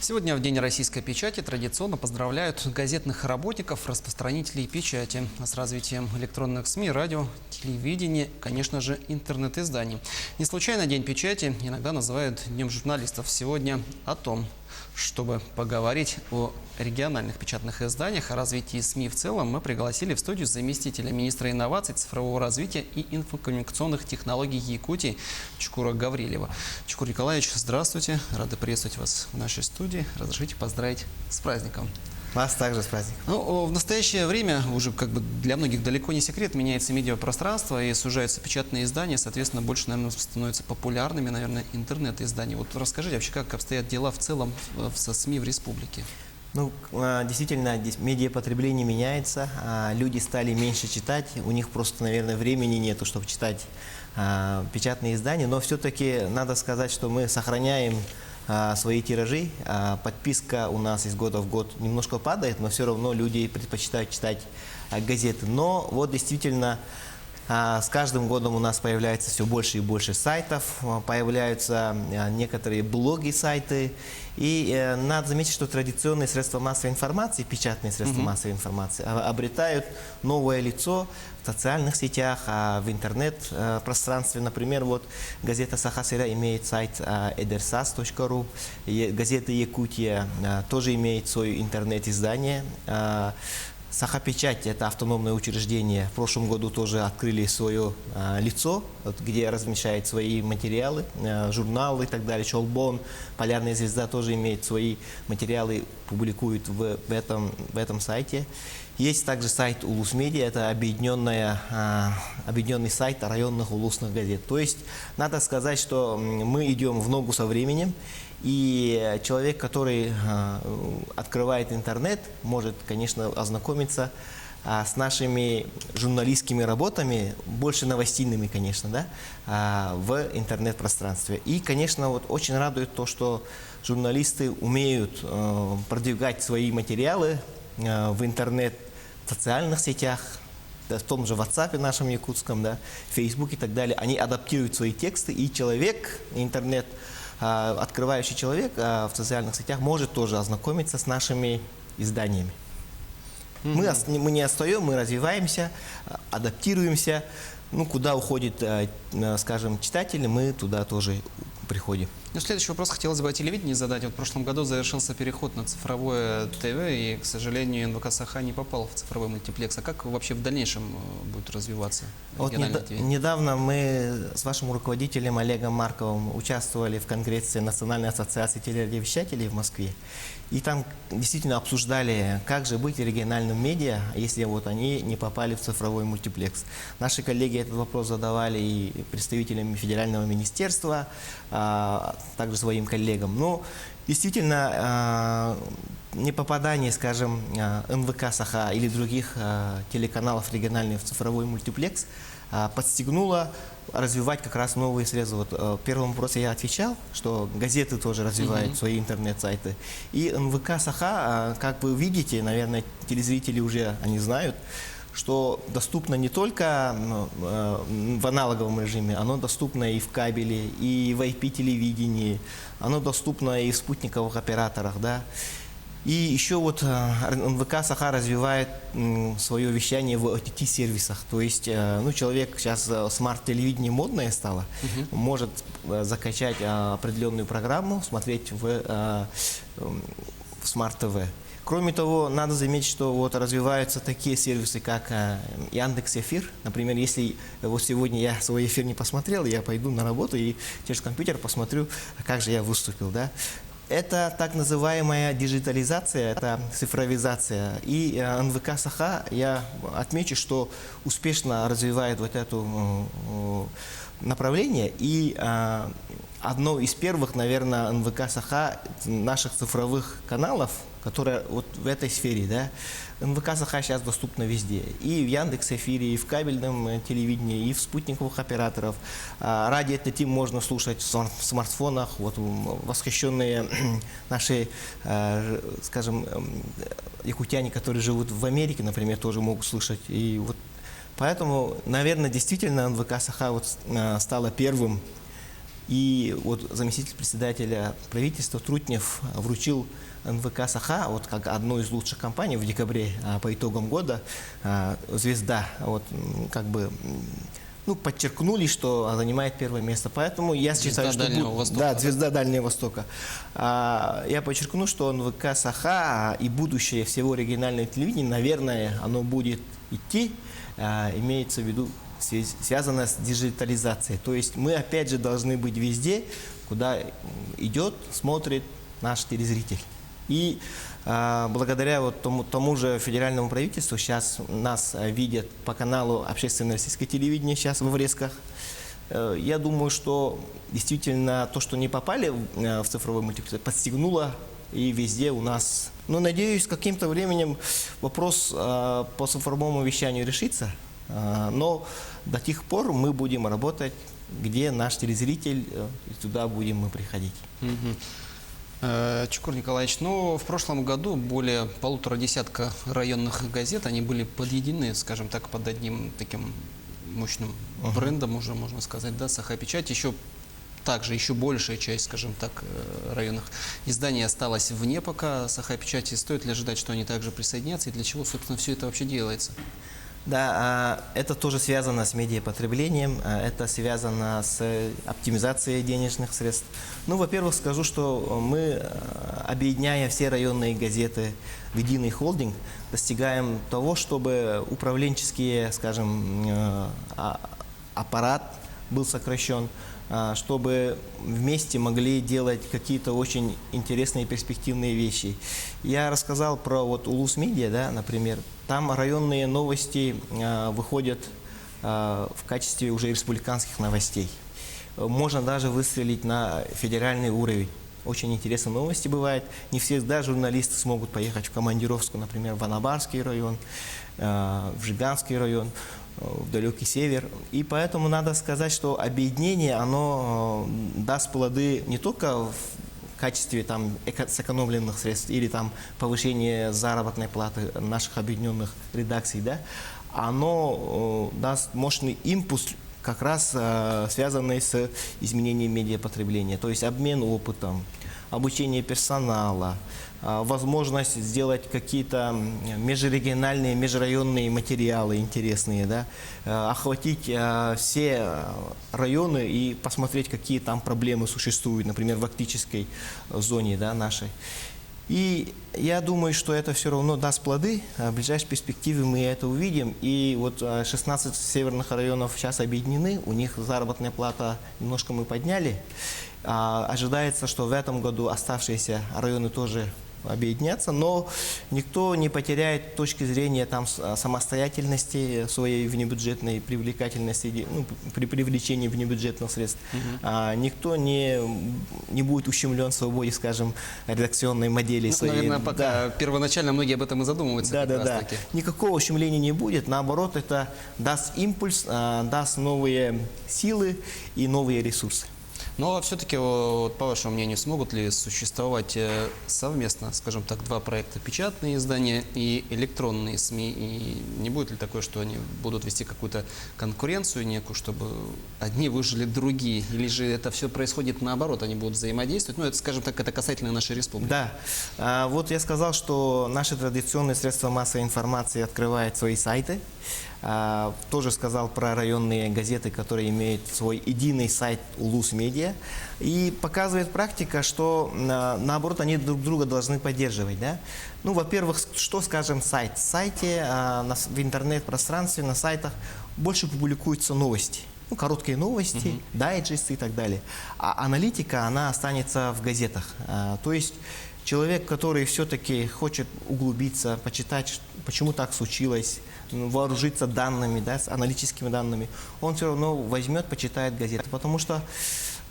Сегодня в День российской печати традиционно поздравляют газетных работников, распространителей печати. А с развитием электронных СМИ, радио, телевидения, конечно же, интернет-изданий. Не случайно День печати иногда называют Днем журналистов. Сегодня о том, чтобы поговорить о региональных печатных изданиях, о развитии СМИ в целом, мы пригласили в студию заместителя министра инноваций, цифрового развития и инфокоммуникационных технологий Якутии Чукура Гаврилева. Чукур Николаевич, здравствуйте. Рады приветствовать вас в нашей студии. Разрешите поздравить с праздником. Вас также с праздником. В настоящее время, уже для многих далеко не секрет, меняется медиапространство и сужаются печатные издания, соответственно, больше, наверное, становятся популярными, наверное, интернет-издания. Вот расскажите вообще, как обстоят дела в целом со СМИ в республике? Действительно, медиапотребление меняется, люди стали меньше читать, у них просто, наверное, времени нету, чтобы читать печатные издания, но все-таки надо сказать, что мы сохраняем свои тиражи. Подписка у нас из года в год немножко падает, но все равно люди предпочитают читать газеты. Но вот действительно с каждым годом у нас появляется все больше и больше сайтов, появляются некоторые блоги, сайты. И надо заметить, что традиционные средства массовой информации, печатные средства массовой информации, обретают новое лицо в социальных сетях, в интернет-пространстве. Например, вот газета «Саха-Сыра» имеет сайт edersas.ru, газета «Якутия» тоже имеет свое интернет-издание. Саха-Печать – это автономное учреждение. В прошлом году тоже открыли свое лицо, где размещают свои материалы, журналы и так далее. Чолбон, Полярная звезда тоже имеет свои материалы, публикуют в этом сайте. Есть также сайт Улус-Медиа, это объединенный сайт районных улусных газет. То есть надо сказать, что мы идем в ногу со временем. И человек, который открывает интернет, может, конечно, ознакомиться с нашими журналистскими работами, больше новостными, конечно, да, в интернет-пространстве. И, конечно, вот очень радует то, что журналисты умеют продвигать свои материалы в интернет, в социальных сетях, в том же WhatsApp нашем якутском, да, Facebook и так далее. Они адаптируют свои тексты, и человек, открывающий человек в социальных сетях может тоже ознакомиться с нашими изданиями. Мы не отстаем, мы развиваемся, адаптируемся. Куда уходит, скажем, читатели, мы туда тоже приходим. Следующий вопрос хотелось бы о телевидении задать. Вот в прошлом году завершился переход на цифровое ТВ, и, к сожалению, НВК «Саха» не попал в цифровой мультиплекс. А как вообще в дальнейшем будет развиваться региональное ТВ? Недавно мы с вашим руководителем Олегом Марковым участвовали в Конгрессе Национальной ассоциации телерадиовещателей в Москве. И там действительно обсуждали, как же быть региональным медиа, если вот они не попали в цифровой мультиплекс. Наши коллеги этот вопрос задавали и представителям федерального министерства, также своим коллегам. Но действительно непопадание, скажем, НВК «Саха» или других телеканалов региональных в цифровой мультиплекс подстегнуло развивать как раз новые средства. Вот в первом вопросе я отвечал, что газеты тоже развивают свои интернет-сайты. И НВК «Саха», как вы видите, наверное, телезрители уже они знают, что доступно не только в аналоговом режиме, оно доступно и в кабеле, и в IP-телевидении, оно доступно и в спутниковых операторах, да. И еще вот НВК «Саха» развивает свое вещание в OTT-сервисах. То есть, человек сейчас смарт-телевидение модное стало, может закачать определенную программу, смотреть в смарт-ТВ. Кроме того, надо заметить, что вот развиваются такие сервисы, как Яндекс.Эфир. Например, если вот сегодня я свой эфир не посмотрел, я пойду на работу и через компьютер посмотрю, как же я выступил, да. Это так называемая диджитализация, это цифровизация. И НВК «Саха», я отмечу, что успешно развивает вот это направление. И одно из первых, наверное, НВК «Саха» наших цифровых каналов, которая вот в этой сфере, да, НВК «Саха» сейчас доступна везде. И в Яндекс.Эфире, и в кабельном телевидении, и в спутниковых операторов. Радио ТТ можно слушать в смартфонах. Вот восхищенные наши, скажем, якутяне, которые живут в Америке, например, тоже могут слушать. И вот поэтому, наверное, действительно НВК «Саха» вот стала первым И вот заместитель председателя правительства Трутнев вручил НВК «Саха», вот как одну из лучших компаний в декабре по итогам года, «Звезда», вот, как бы, ну, подчеркнули, что занимает первое место. Поэтому я считаю, что... Дальнего Востока. Да, «Звезда Дальнего Востока». Я подчеркну, что НВК «Саха» и будущее всего регионального телевидения, наверное, оно будет идти, имеется в виду, связано с диджитализацией. То есть мы, опять же, должны быть везде, куда идет, смотрит наш телезритель. И благодаря вот тому же федеральному правительству сейчас нас видят по каналу общественное российское телевидение сейчас в врезках. Я думаю, что действительно то, что не попали в цифровой мультипликацию, подстегнуло и везде у нас. Но надеюсь, каким-то временем вопрос по цифровому вещанию решится. Но до тех пор мы будем работать, где наш телезритель, и туда будем мы приходить. Чукур Николаевич, ну, в прошлом году более 1,5 десятка районных газет, они были подъединены, скажем так, под одним таким мощным брендом, уже можно сказать, да, «Саха-Печать». Также еще большая часть, скажем так, районных изданий осталась вне пока «Саха-Печати». Стоит ли ожидать, что они также присоединятся, и для чего, собственно, все это вообще делается? Да, это тоже связано с медиапотреблением, это связано с оптимизацией денежных средств. Ну, во-первых, скажу, что мы, объединяя все районные газеты в единый холдинг, достигаем того, чтобы управленческий, скажем, аппарат был сокращен, чтобы вместе могли делать какие-то очень интересные перспективные вещи. Я рассказал про вот Улус Медиа, да, например. Там районные новости выходят в качестве уже республиканских новостей. Можно даже выстрелить на федеральный уровень. Очень интересные новости бывают. Не всегда журналисты смогут поехать в командировку, например, в Анабарский район, в Жиганский район, в далекий север. И поэтому надо сказать, что объединение, оно даст плоды не только в качестве там сэкономленных средств или там повышения заработной платы наших объединенных редакций, да, оно даст мощный импульс, как раз связанный с изменением медиапотребления, то есть обмен опытом, обучение персонала, возможность сделать какие-то межрегиональные, межрайонные материалы интересные, да, охватить все районы и посмотреть, какие там проблемы существуют, например, в арктической зоне, да, нашей. И я думаю, что это все равно даст плоды. В ближайшей перспективе мы это увидим. И вот 16 северных районов сейчас объединены, у них заработная плата немножко мы подняли. Ожидается, что в этом году оставшиеся районы тоже объединятся, но никто не потеряет точки зрения там самостоятельности своей внебюджетной привлекательности, ну, при привлечении внебюджетных средств. Никто не будет ущемлен в свободе, скажем, редакционной модели своей. Наверное, пока первоначально многие об этом и задумываются. Да. Никакого ущемления не будет, наоборот, это даст импульс, даст новые силы и новые ресурсы. Но все-таки, вот, по вашему мнению, смогут ли существовать совместно, скажем так, два проекта: печатные издания и электронные СМИ? И не будет ли такое, что они будут вести какую-то конкуренцию некую, чтобы одни выжили другие? Или же это все происходит наоборот, они будут взаимодействовать? Ну, это, скажем так, это касательно нашей республики. Да. Вот я сказал, что наши традиционные средства массовой информации открывают свои сайты. Тоже сказал про районные газеты, которые имеют свой единый сайт Улус Медиа. И показывает практика, что наоборот они друг друга должны поддерживать. Да? Ну, во-первых, что, скажем, сайт? В сайте, в интернет-пространстве, на сайтах больше публикуются новости. Ну, короткие новости, дайджесты и так далее. А аналитика, она останется в газетах. То есть человек, который все-таки хочет углубиться, почитать, почему так случилось, вооружиться данными, да, с аналитическими данными, он все равно возьмет, почитает газету. Потому что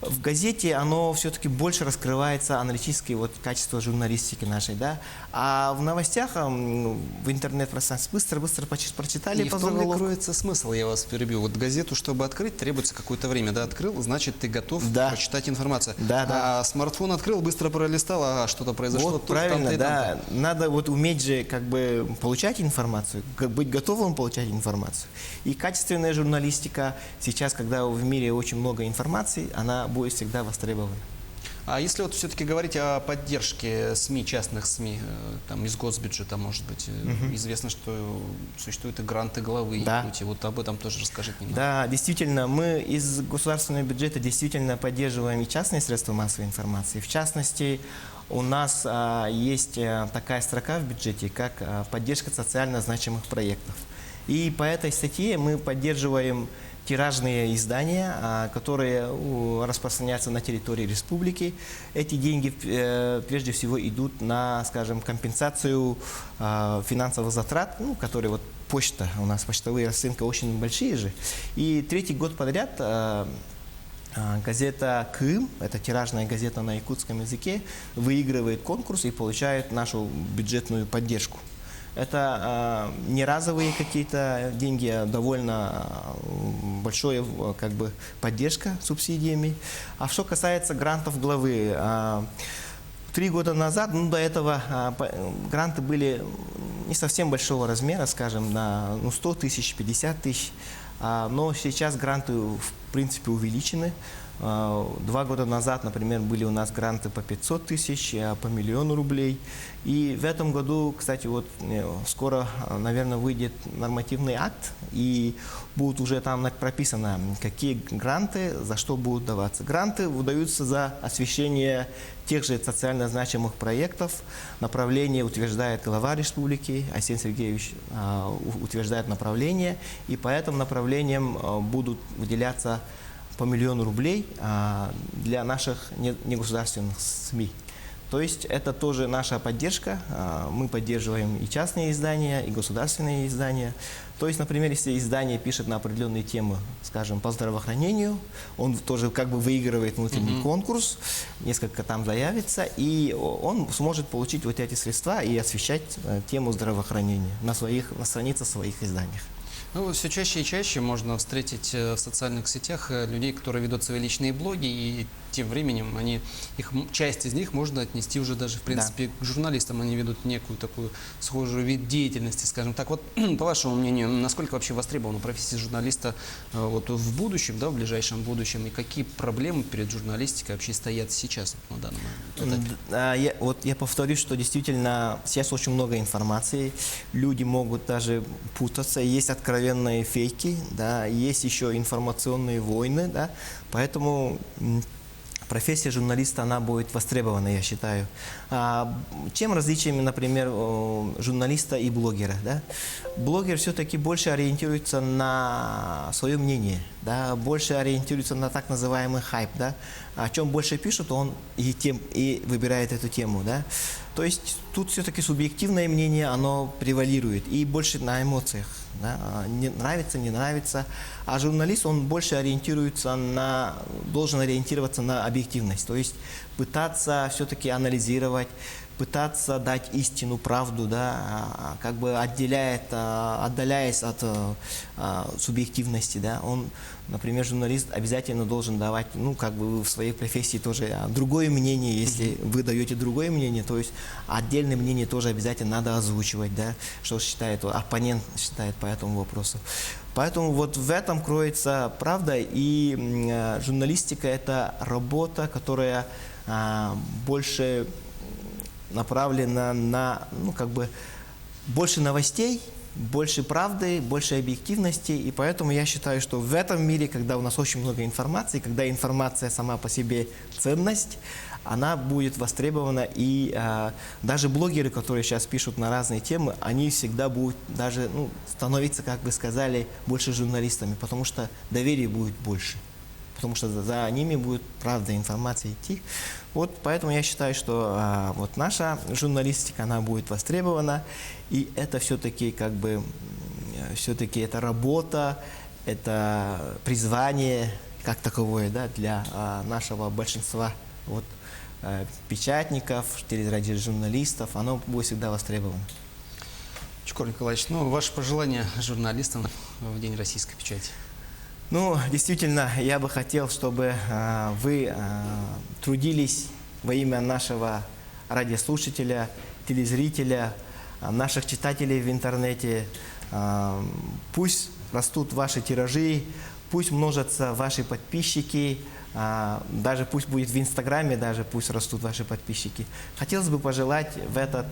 в газете оно все-таки больше раскрывается аналитическое вот качество журналистики нашей, да, а в новостях, в интернет-пространстве быстро прочитали. И в том ли кроется смысл, я вас перебью. Вот газету, чтобы открыть, требуется какое-то время, да, открыл, значит, ты готов прочитать информацию. Да. А смартфон открыл, быстро пролистал, что-то произошло. Вот правильно, да. Надо вот уметь же как бы получать информацию, быть готовым получать информацию. И качественная журналистика сейчас, когда в мире очень много информации, она будет всегда востребована. А если вот все-таки говорить о поддержке СМИ, частных СМИ, там из госбюджета, может быть, известно, что существуют и гранты главы Да. Якутии. Вот об этом тоже расскажите немного. Да, действительно, мы из государственного бюджета действительно поддерживаем и частные средства массовой информации. В частности, у нас есть такая строка в бюджете, как поддержка социально значимых проектов. И по этой статье мы поддерживаем тиражные издания, которые распространяются на территории республики. Эти деньги прежде всего идут на, скажем, компенсацию финансовых затрат, которые вот почта, у нас почтовые расценки очень большие же. И третий год подряд газета «Крым», это тиражная газета на якутском языке, выигрывает конкурс и получает нашу бюджетную поддержку. Это не разовые какие-то деньги, а довольно большая поддержка субсидиями. А что касается грантов главы, 3 года назад, до этого гранты были не совсем большого размера, скажем, на 100 тысяч, 50 тысяч, но сейчас гранты в принципе увеличены. 2 года назад, например, были у нас гранты по 500 тысяч, по 1 000 000 рублей. И в этом году, кстати, вот скоро, наверное, выйдет нормативный акт, и будет уже там прописано, какие гранты, за что будут даваться. Гранты выдаются за освещение тех же социально значимых проектов. Направление утверждает глава республики, Арсений Сергеевич утверждает направление, и по этим направлениям будут выделяться по 1 000 000 рублей для наших негосударственных СМИ. То есть это тоже наша поддержка. Мы поддерживаем и частные издания, и государственные издания. То есть, например, если издание пишет на определенные темы, скажем, по здравоохранению, он тоже выигрывает внутренний конкурс, несколько там заявится, и он сможет получить вот эти средства и освещать тему здравоохранения на страницах своих изданиях. Ну, все чаще и чаще можно встретить в социальных сетях людей, которые ведут свои личные блоги, и тем временем часть из них можно отнести уже даже, в принципе, к журналистам. Они ведут некую такую схожую вид деятельности, скажем так. Вот, по вашему мнению, насколько вообще востребована профессия журналиста вот в будущем, в ближайшем будущем, и какие проблемы перед журналистикой вообще стоят сейчас на данном этапе? Я повторюсь, что действительно сейчас очень много информации, люди могут даже путаться, есть откровенные фейки, есть еще информационные войны, поэтому профессия журналиста, она будет востребована, я считаю. Чем различиями, например, журналиста и блогера? Блогер все-таки больше ориентируется на свое мнение, больше ориентируется на так называемый хайп. О чем больше пишут, он и выбирает эту тему. То есть тут все-таки субъективное мнение, оно превалирует, и больше на эмоциях. Не нравится, не нравится. А журналист, он больше должен ориентироваться на объективность. То есть пытаться все-таки анализировать, пытаться дать истину, правду, отдаляясь от субъективности. Он, например, журналист обязательно должен давать, в своей профессии тоже другое мнение, если вы даете другое мнение, то есть отдельное мнение тоже обязательно надо озвучивать, что считает оппонент считает по этому вопросу. Поэтому вот в этом кроется правда, и журналистика – это работа, которая больше направлена на, больше новостей, больше правды, больше объективности. И поэтому я считаю, что в этом мире, когда у нас очень много информации, когда информация сама по себе ценность, она будет востребована. И даже блогеры, которые сейчас пишут на разные темы, они всегда будут даже становиться, как вы сказали, больше журналистами, потому что доверие будет больше. Потому что за ними будет правда, информация идти. Вот поэтому я считаю, что вот наша журналистика, она будет востребована. И это все-таки все-таки это работа, это призвание как таковое, для нашего большинства печатников, телерадиожурналистов, оно будет всегда востребовано. Чукор Николаевич, ваши пожелания журналистам в День российской печати? Действительно, я бы хотел, чтобы вы трудились во имя нашего радиослушателя, телезрителя, наших читателей в интернете. Пусть растут ваши тиражи, пусть множатся ваши подписчики, даже пусть будет в Инстаграме, даже пусть растут ваши подписчики. Хотелось бы пожелать в этот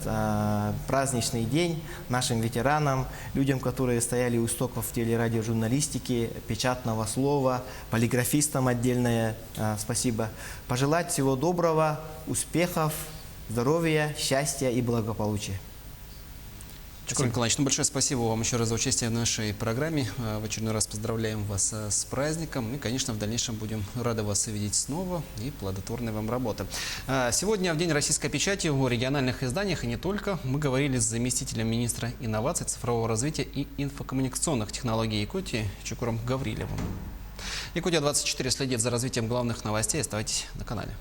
праздничный день нашим ветеранам, людям, которые стояли у истоков телерадиожурналистики, печатного слова, полиграфистам отдельное спасибо, пожелать всего доброго, успехов, здоровья, счастья и благополучия. Чукур Николаевич, большое спасибо вам еще раз за участие в нашей программе. В очередной раз поздравляем вас с праздником. И, конечно, в дальнейшем будем рады вас видеть снова и плодотворной вам работы. Сегодня, в День российской печати, о региональных изданиях и не только, мы говорили с заместителем министра инноваций, цифрового развития и инфокоммуникационных технологий Якутии Чукуром Гаврилевым. Якутия 24 следит за развитием главных новостей. Оставайтесь на канале.